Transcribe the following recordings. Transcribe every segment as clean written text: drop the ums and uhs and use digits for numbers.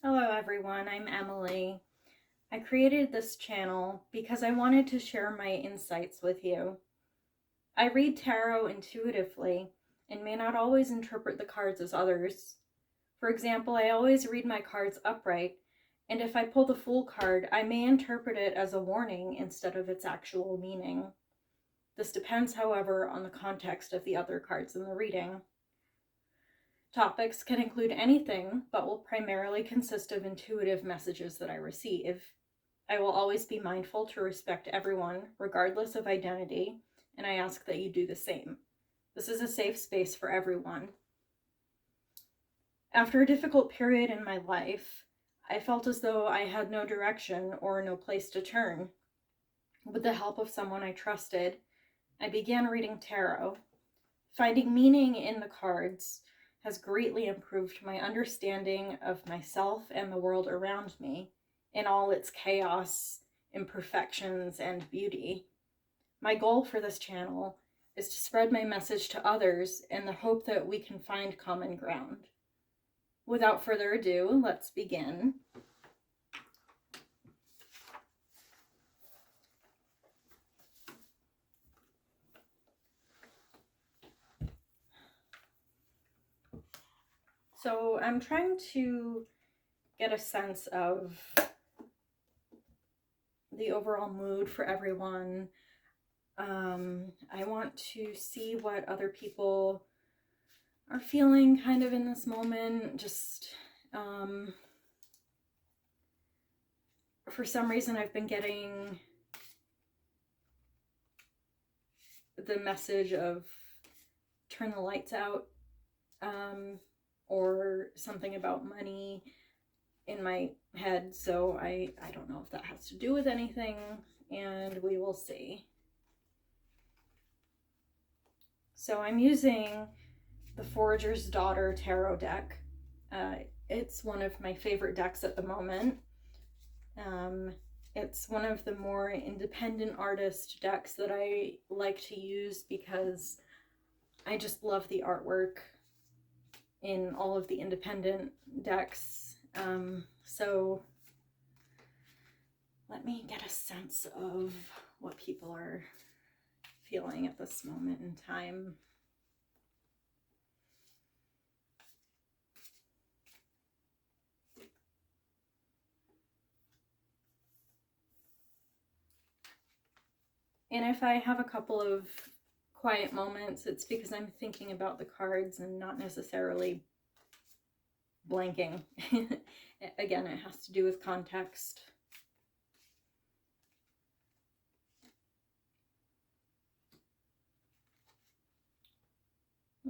Hello everyone, I'm Emily. I created this channel because I wanted to share my insights with you. I read tarot intuitively and may not always interpret the cards as others. For example, I always read my cards upright, and if I pull the Fool card, I may interpret it as a warning instead of its actual meaning. This depends, however, on the context of the other cards in the reading. Topics can include anything, but will primarily consist of intuitive messages that I receive. I will always be mindful to respect everyone, regardless of identity, and I ask that you do the same. This is a safe space for everyone. After a difficult period in my life, I felt as though I had no direction or no place to turn. With the help of someone I trusted, I began reading tarot. Finding meaning in the cards has greatly improved my understanding of myself and the world around me in all its chaos, imperfections, and beauty. My goal for this channel is to spread my message to others in the hope that we can find common ground. Without further ado, let's begin. So I'm trying to get a sense of the overall mood for everyone. I want to see what other people are feeling kind of in this moment. Just for some reason I've been getting the message of turn the lights out, or something about money in my head, so I don't know if that has to do with anything, and we will see. So I'm using the Forager's Daughter Tarot deck. It's one of my favorite decks at the moment. It's one of the more independent artist decks that I like to use because I just love the artwork in all of the independent decks. So let me get a sense of what people are feeling at this moment in time. And if I have a couple of quiet moments, it's because I'm thinking about the cards and not necessarily blanking. Again, it has to do with context.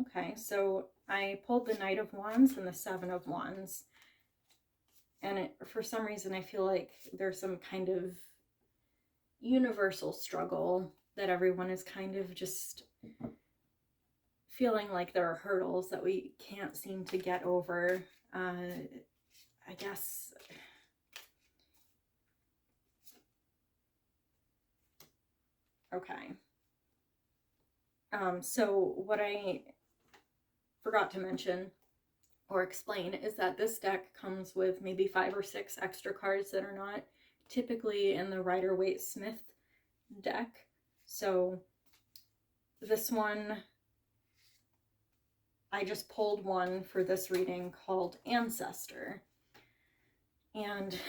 Okay, so I pulled the Knight of Wands and the Seven of Wands. And for some reason, I feel like there's some kind of universal struggle that everyone is kind of just feeling like there are hurdles that we can't seem to get over. I guess okay. So what I forgot to mention or explain is that this deck comes with maybe 5 or 6 extra cards that are not typically in the Rider-Waite-Smith deck. So this one, I just pulled one for this reading called Ancestor. And if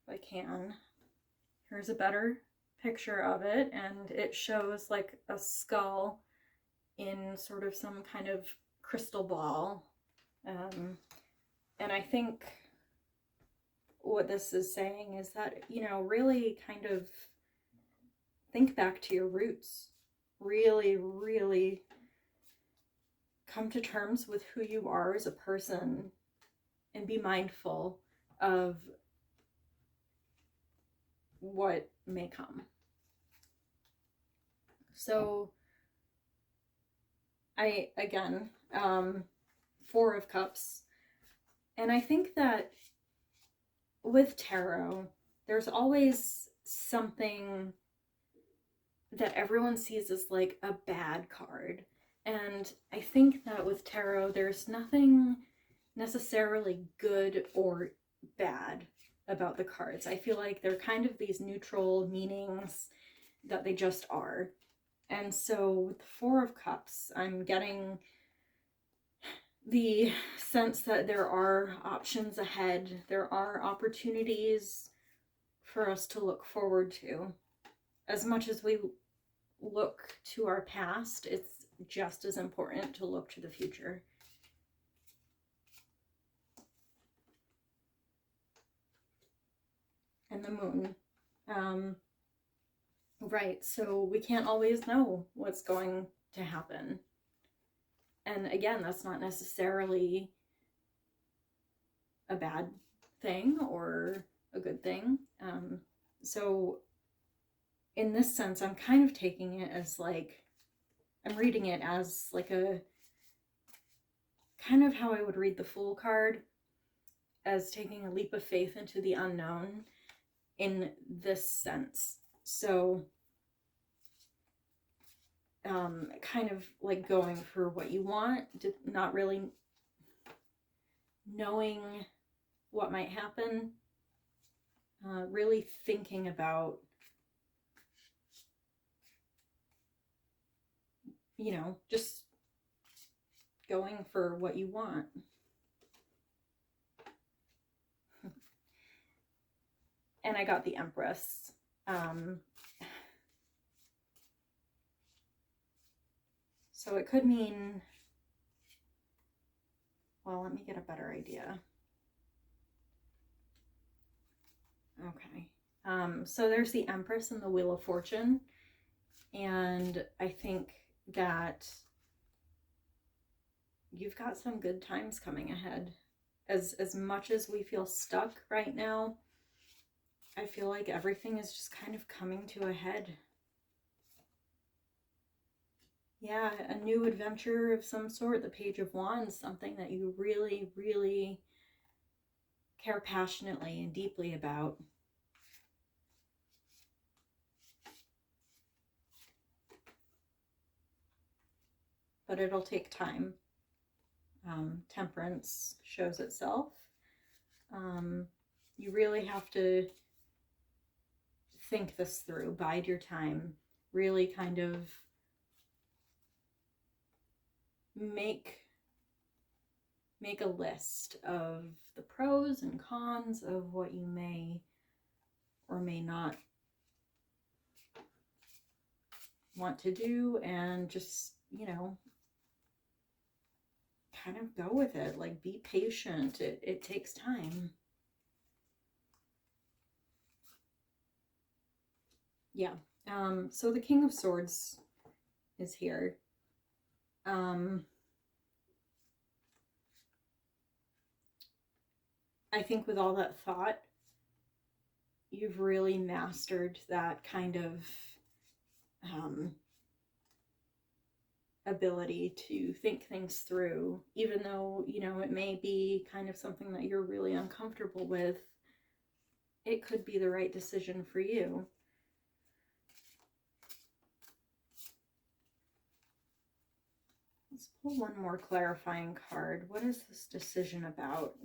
I can, here's a better picture of it, and it shows like a skull in sort of some kind of crystal ball. And I think what this is saying is that, you know, really kind of think back to your roots. Really, really come to terms with who you are as a person and be mindful of what may come. So again, 4 of Cups. And I think that with tarot, there's always something that everyone sees as like a bad card. And I think that with tarot, there's nothing necessarily good or bad about the cards. I feel like they're kind of these neutral meanings that they just are. And so with the Four of Cups, I'm getting the sense that there are options ahead. There are opportunities for us to look forward to. As much as we look to our past, it's just as important to look to the future. And the Moon. Right, so we can't always know what's going to happen. And again, that's not necessarily a bad thing or a good thing. So in this sense, I'm kind of taking it as like, I'm reading it as like a kind of how I would read the Fool card, as taking a leap of faith into the unknown in this sense. So kind of like going for what you want, not really knowing what might happen, really thinking about, you know, just going for what you want. And I got the Empress. So it could mean, well, let me get a better idea. Okay. So there's the Empress and the Wheel of Fortune. And I think that you've got some good times coming ahead. As much as we feel stuck right now, I feel like everything is just kind of coming to a head. Yeah, a new adventure of some sort, the Page of Wands, something that you really, really care passionately and deeply about. But it'll take time. Temperance shows itself. You really have to think this through, bide your time, really kind of make a list of the pros and cons of what you may or may not want to do, and just, you know, kind of go with it. Like, be patient. It takes time. Yeah. So the King of Swords is here. I think with all that thought, you've really mastered that kind of ability to think things through, even though, you know, it may be kind of something that you're really uncomfortable with. It could be the right decision for you. Let's pull one more clarifying card. What is this decision about?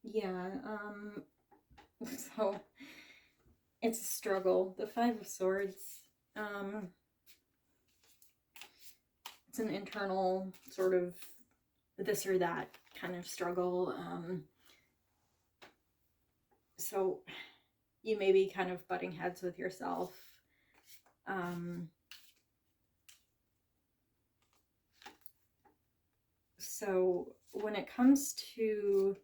Yeah, so it's a struggle. The Five of Swords, it's an internal sort of this or that kind of struggle. So you may be kind of butting heads with yourself. So when it comes to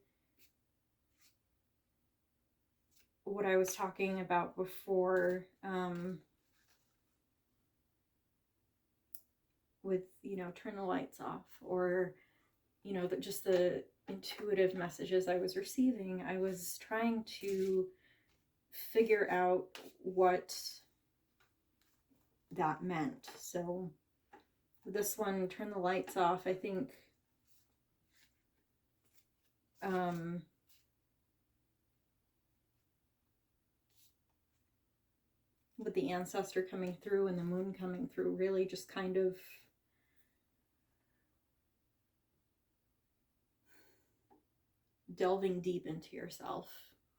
what I was talking about before, with, you know, turn the lights off, or, you know, just the intuitive messages I was receiving, I was trying to figure out what that meant. So this one, turn the lights off, I think with the ancestor coming through and the moon coming through, really just kind of delving deep into yourself,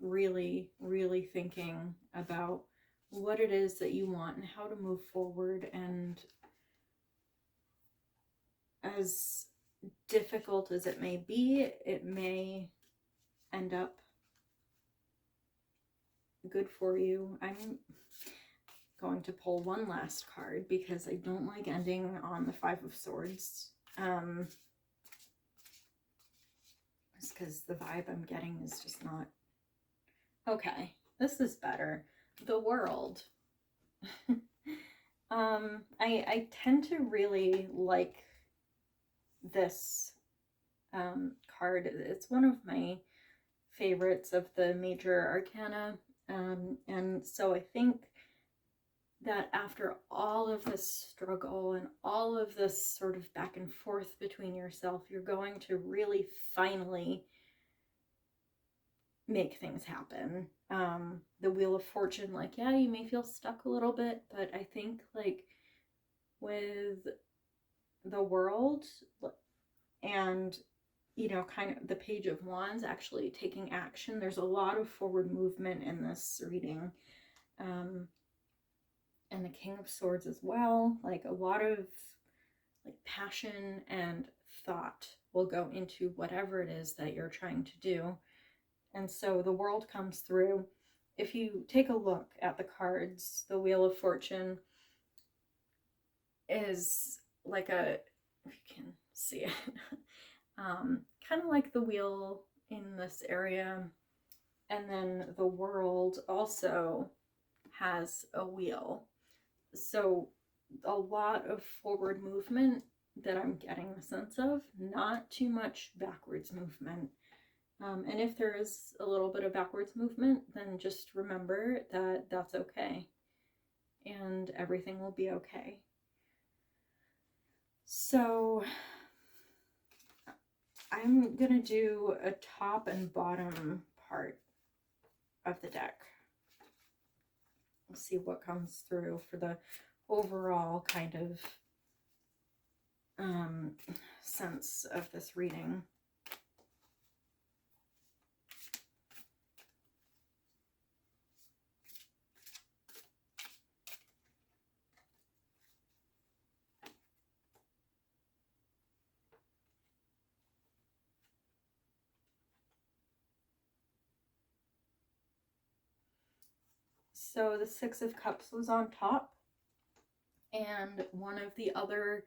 really, really thinking about what it is that you want and how to move forward. And as difficult as it may be, it may end up good for you. I'm going to pull one last card because I don't like ending on the Five of Swords. It's because the vibe I'm getting is just not... Okay, this is better. The World. I tend to really like this card. It's one of my favorites of the major arcana. And so I think that after all of this struggle and all of this sort of back and forth between yourself, you're going to really finally make things happen. The Wheel of Fortune, like, yeah, you may feel stuck a little bit, but I think, like, with the World and, you know, kind of the Page of Wands actually taking action, there's a lot of forward movement in this reading. And the King of Swords as well, like a lot of like passion and thought will go into whatever it is that you're trying to do. And so the World comes through. If you take a look at the cards, the Wheel of Fortune is like a, if you can see it, kind of like the wheel in this area. And then the World also has a wheel. So a lot of forward movement that I'm getting a sense of, not too much backwards movement. And if there is a little bit of backwards movement, then just remember that that's okay. And everything will be okay. So I'm going to do a top and bottom part of the deck. Let's see what comes through for the overall kind of sense of this reading. So the Six of Cups was on top, and one of the other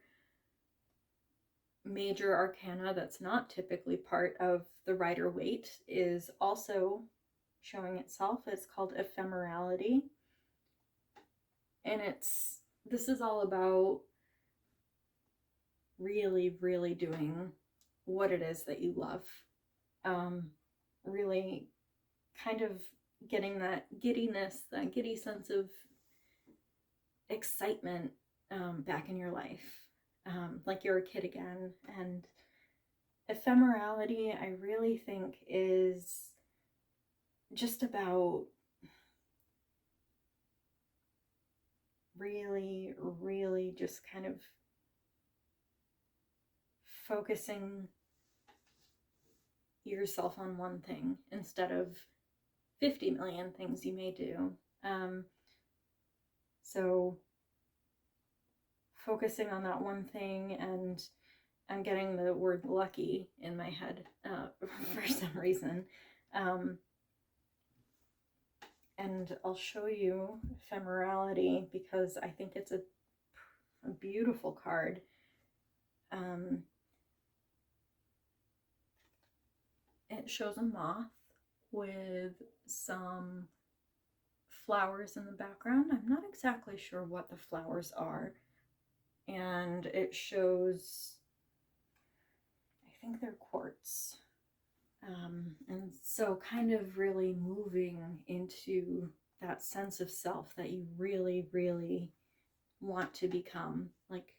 major arcana that's not typically part of the Rider-Waite is also showing itself. It's called Ephemerality, and this is all about really, really doing what it is that you love. Really kind of getting that giddiness, that giddy sense of excitement back in your life, like you're a kid again. And ephemerality, I really think, is just about really, really just kind of focusing yourself on one thing instead of 50 million things you may do. So focusing on that one thing, and I'm getting the word lucky in my head for some reason. And I'll show you ephemerality because I think it's a beautiful card. It shows a moth with some flowers in the background. I'm not exactly sure what the flowers are. And it shows, I think they're quartz. And so kind of really moving into that sense of self that you really, really want to become. Like,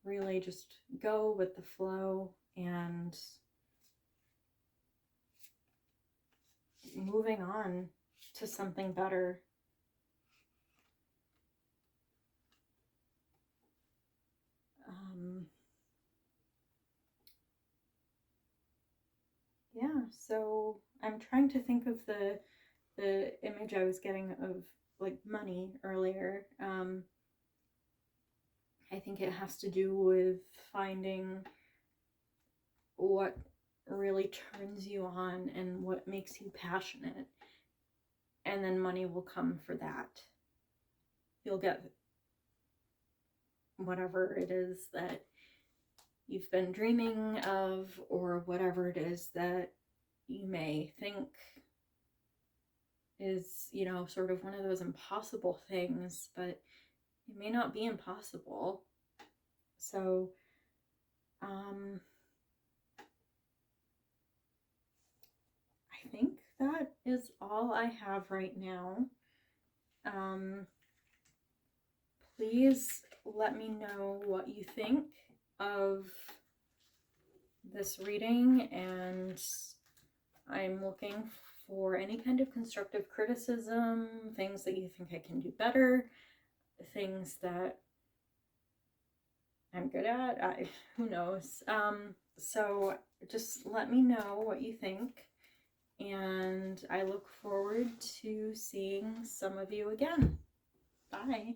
really just go with the flow and moving on to something better. yeah, so I'm trying to think of the image I was getting of like money earlier. I think it has to do with finding what really turns you on and what makes you passionate, and then money will come for that. You'll get whatever it is that you've been dreaming of, or whatever it is that you may think is, you know, sort of one of those impossible things, but it may not be impossible. So, I think that is all I have right now. Please let me know what you think of this reading, and I'm looking for any kind of constructive criticism, things that you think I can do better, things that I'm good at. Who knows? So just let me know what you think, and I look forward to seeing some of you again. Bye.